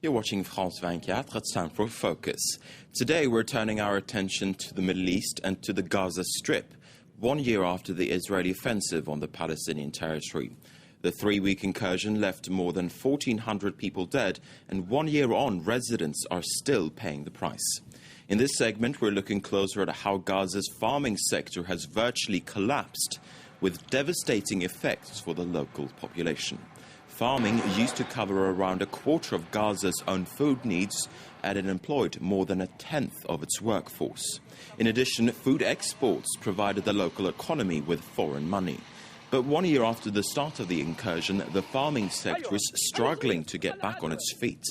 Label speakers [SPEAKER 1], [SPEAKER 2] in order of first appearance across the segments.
[SPEAKER 1] You're watching France 24, it's time for Focus. Today we're turning our attention to the Middle East and to the Gaza Strip, 1 year after the Israeli offensive on the Palestinian territory. The 3-week incursion left more than 1,400 people dead, and 1 year on, residents are still paying the price. In this segment, we're looking closer at how Gaza's farming sector has virtually collapsed, with devastating effects for the local population. Farming used to cover around a quarter of Gaza's own food needs, and it employed more than a tenth of its workforce. In addition, food exports provided the local economy with foreign money. But 1 year after the start of the incursion, the farming sector is struggling to get back on its feet.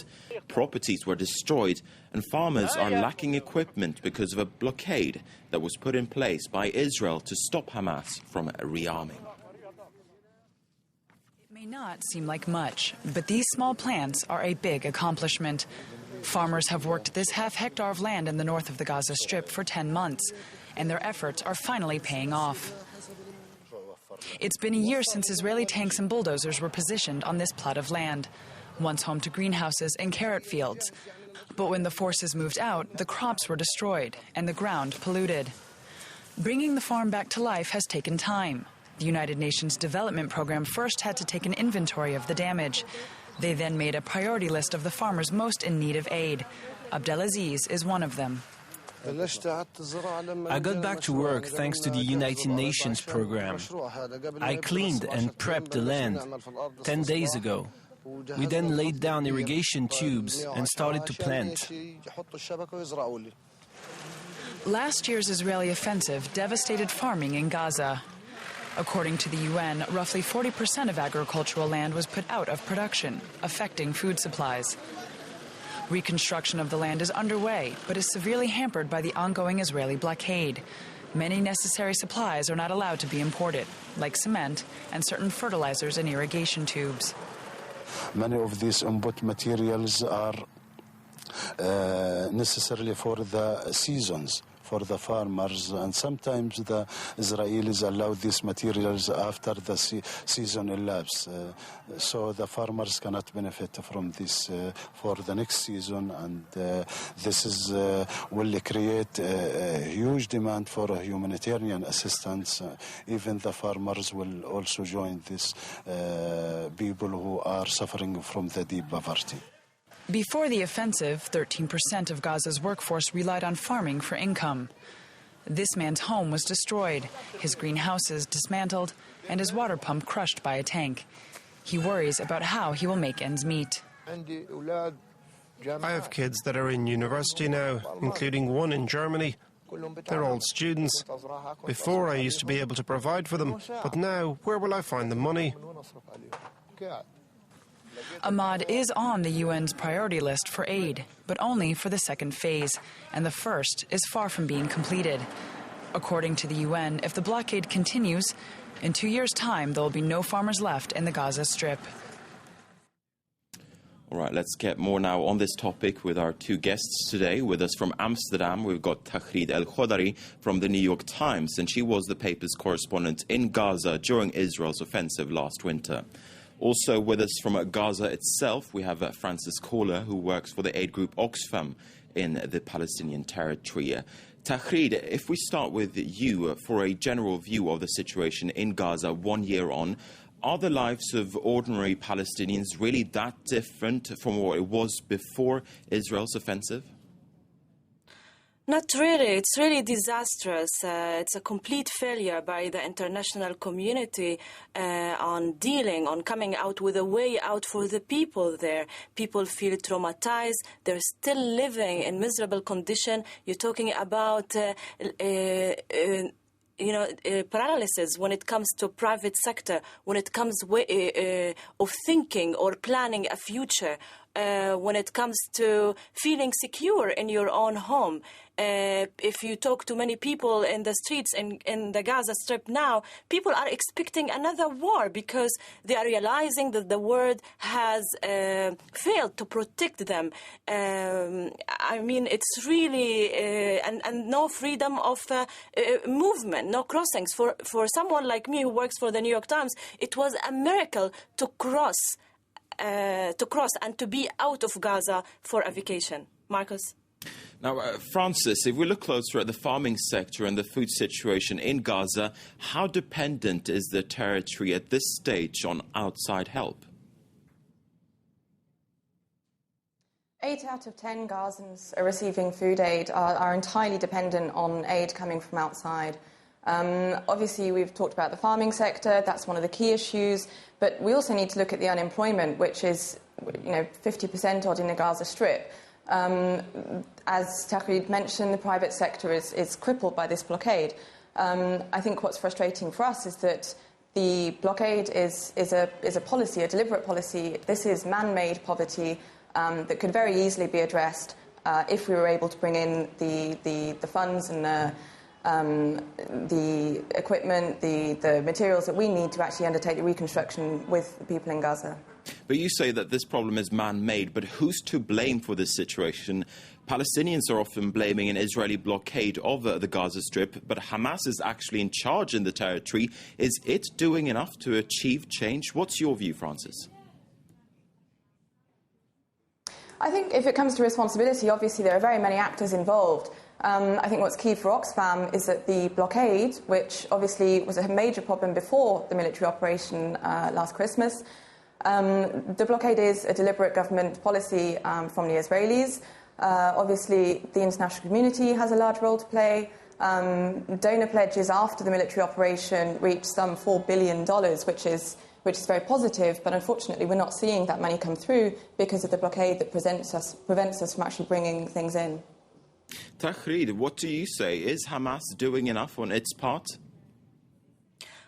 [SPEAKER 1] Properties were destroyed, and farmers are lacking equipment because of a blockade that was put in place by Israel to stop Hamas from rearming.
[SPEAKER 2] May not seem like much, but these small plants are a big accomplishment. Farmers have worked this half-hectare of land in the north of the Gaza Strip for 10 months, and their efforts are finally paying off. It's been a year since Israeli tanks and bulldozers were positioned on this plot of land, once home to greenhouses and carrot fields. But when the forces moved out, the crops were destroyed and the ground polluted. Bringing the farm back to life has taken time. The United Nations Development Program first had to take an inventory of the damage. They then made a priority list of the farmers most in need of aid. Abdelaziz is one of them.
[SPEAKER 3] I got back to work thanks to the United Nations program. I cleaned and prepped the land 10 days ago. We then laid down irrigation tubes and started to plant.
[SPEAKER 2] Last year's Israeli offensive devastated farming in Gaza. According to the UN, roughly 40% of agricultural land was put out of production, affecting food supplies. Reconstruction of the land is underway, but is severely hampered by the ongoing Israeli blockade. Many necessary supplies are not allowed to be imported, like cement and certain fertilizers and irrigation tubes.
[SPEAKER 4] Many of these input materials are necessarily for the seasons, for the farmers, and sometimes the Israelis allow these materials after the season elapses. So the farmers cannot benefit from this for the next season, and this will create a huge demand for humanitarian assistance. Even the farmers will also join these people who are suffering from the deep poverty.
[SPEAKER 2] Before the offensive, 13% of Gaza's workforce relied on farming for income. This man's home was destroyed, his greenhouses dismantled, and his water pump crushed by a tank. He worries about how he will make ends meet.
[SPEAKER 5] I have kids that are in university now, including one in Germany. They're all students. Before I used to be able to provide for them, but now where will I find the money?
[SPEAKER 2] Ahmad is on the UN's priority list for aid, but only for the second phase, and the first is far from being completed. According to the UN, if the blockade continues, in 2 years' time there will be no farmers left in the Gaza Strip.
[SPEAKER 1] All right, let's get more now on this topic with our two guests today. With us from Amsterdam, we've got Tahrid El-Khodari from the New York Times, and she was the paper's correspondent in Gaza during Israel's offensive last winter. Also with us from Gaza itself, we have Francis Kohler, who works for the aid group Oxfam in the Palestinian territory. Tahrid, if we start with you for a general view of the situation in Gaza 1 year on, are the lives of ordinary Palestinians really that different from what it was before Israel's offensive?
[SPEAKER 6] Not really. It's really disastrous. It's a complete failure by the international community on coming out with a way out for the people there. People feel traumatized. They're still living in miserable condition. You're talking about paralysis when it comes to private sector, when it comes of thinking or planning a future, when it comes to feeling secure in your own home. If you talk to many people in the streets in the Gaza Strip now, people are expecting another war because they are realizing that the world has failed to protect them. I mean, it's really, and no freedom of movement, no crossings. For someone like me who works for the New York Times, it was a miracle to cross to cross and to be out of Gaza for a vacation. Marcus?
[SPEAKER 1] Now, Francis, if we look closer at the farming sector and the food situation in Gaza, how dependent is the territory at this stage on outside help?
[SPEAKER 7] 8 out of 10 Gazans are receiving food aid are entirely dependent on aid coming from outside. Obviously, we've talked about the farming sector. That's one of the key issues. But we also need to look at the unemployment, which is 50% odd in the Gaza Strip. As Tahrid mentioned, the private sector is crippled by this blockade. I think what's frustrating for us is that the blockade is a policy, a deliberate policy. This is man-made poverty that could very easily be addressed if we were able to bring in the funds and the equipment, the materials that we need to actually undertake the reconstruction with the people in Gaza.
[SPEAKER 1] But you say that this problem is man-made, but who's to blame for this situation? Palestinians are often blaming an Israeli blockade of the Gaza Strip, but Hamas is actually in charge in the territory. Is it doing enough to achieve change? What's your view, Francis?
[SPEAKER 7] I think if it comes to responsibility, obviously there are very many actors involved. I think what's key for Oxfam is that the blockade, which obviously was a major problem before the military operation last Christmas, the blockade is a deliberate government policy from the Israelis. Obviously, the international community has a large role to play. Donor pledges after the military operation reached some $4 billion, which is very positive, but unfortunately we're not seeing that money come through because of the blockade that prevents us from actually bringing things in.
[SPEAKER 1] Tahrid, what do you say? Is Hamas doing enough on its part?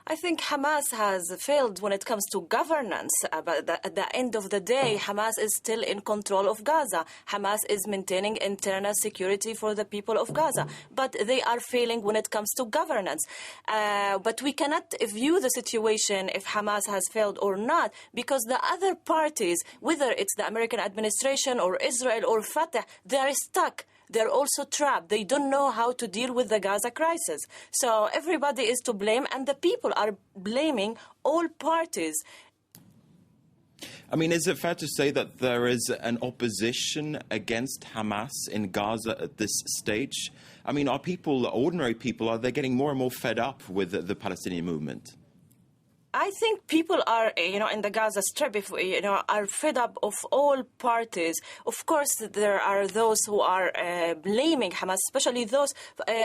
[SPEAKER 6] I think Hamas has failed when it comes to governance. But at the end of the day, Hamas is still in control of Gaza. Hamas is maintaining internal security for the people of Gaza. But they are failing when it comes to governance. But we cannot view the situation if Hamas has failed or not, because the other parties, whether it's the American administration or Israel or Fatah, they are stuck. They're also trapped. They don't know how to deal with the Gaza crisis. So everybody is to blame, and the people are blaming all parties.
[SPEAKER 1] I mean, is it fair to say that there is an opposition against Hamas in Gaza at this stage? I mean, are people, ordinary people, are they getting more and more fed up with the Palestinian movement?
[SPEAKER 6] I think people are, in the Gaza Strip, are fed up of all parties. Of course, there are those who are blaming Hamas, especially those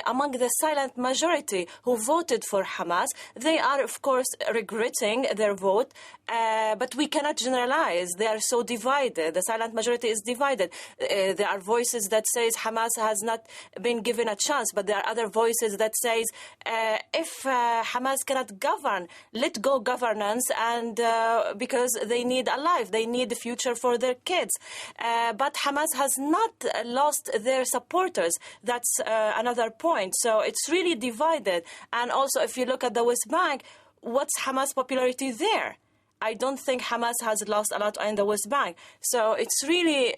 [SPEAKER 6] among the silent majority who voted for Hamas. They are, of course, regretting their vote, but we cannot generalize. They are so divided. The silent majority is divided. There are voices that say Hamas has not been given a chance, but there are other voices that say if Hamas cannot govern, let go governance, and because they need a life, they need a future for their kids. But Hamas has not lost their supporters. That's another point. So it's really divided. And also, if you look at the West Bank, what's Hamas' popularity there? I don't think Hamas has lost a lot in the West Bank. So it's really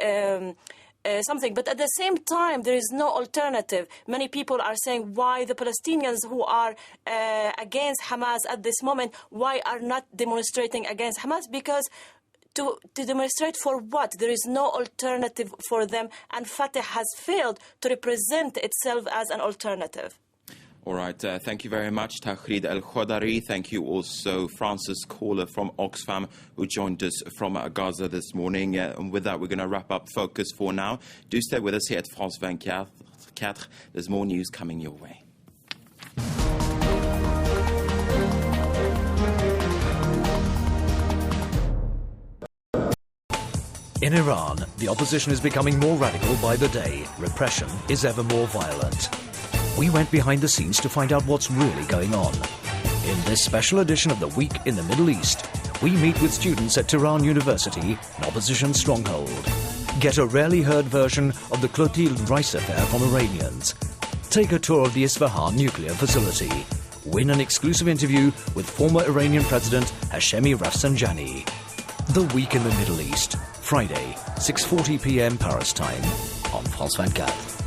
[SPEAKER 6] something. But at the same time, there is no alternative. Many people are saying why the Palestinians who are against Hamas at this moment, why are not demonstrating against Hamas? Because to demonstrate for what? There is no alternative for them, and Fatah has failed to represent itself as an alternative.
[SPEAKER 1] All right, thank you very much, Tahrid Al-Khodari. Thank you also, Francis Caller from Oxfam, who joined us from Gaza this morning. And with that, we're going to wrap up Focus for now. Do stay with us here at France 24. There's more news coming your way.
[SPEAKER 8] In Iran, the opposition is becoming more radical by the day. Repression is ever more violent. We went behind the scenes to find out what's really going on. In this special edition of The Week in the Middle East, we meet with students at Tehran University, an opposition stronghold. Get a rarely heard version of the Clotilde Rice affair from Iranians. Take a tour of the Isfahan nuclear facility. Win an exclusive interview with former Iranian President Hashemi Rafsanjani. The Week in the Middle East, Friday, 6:40 p.m. Paris time on France 24.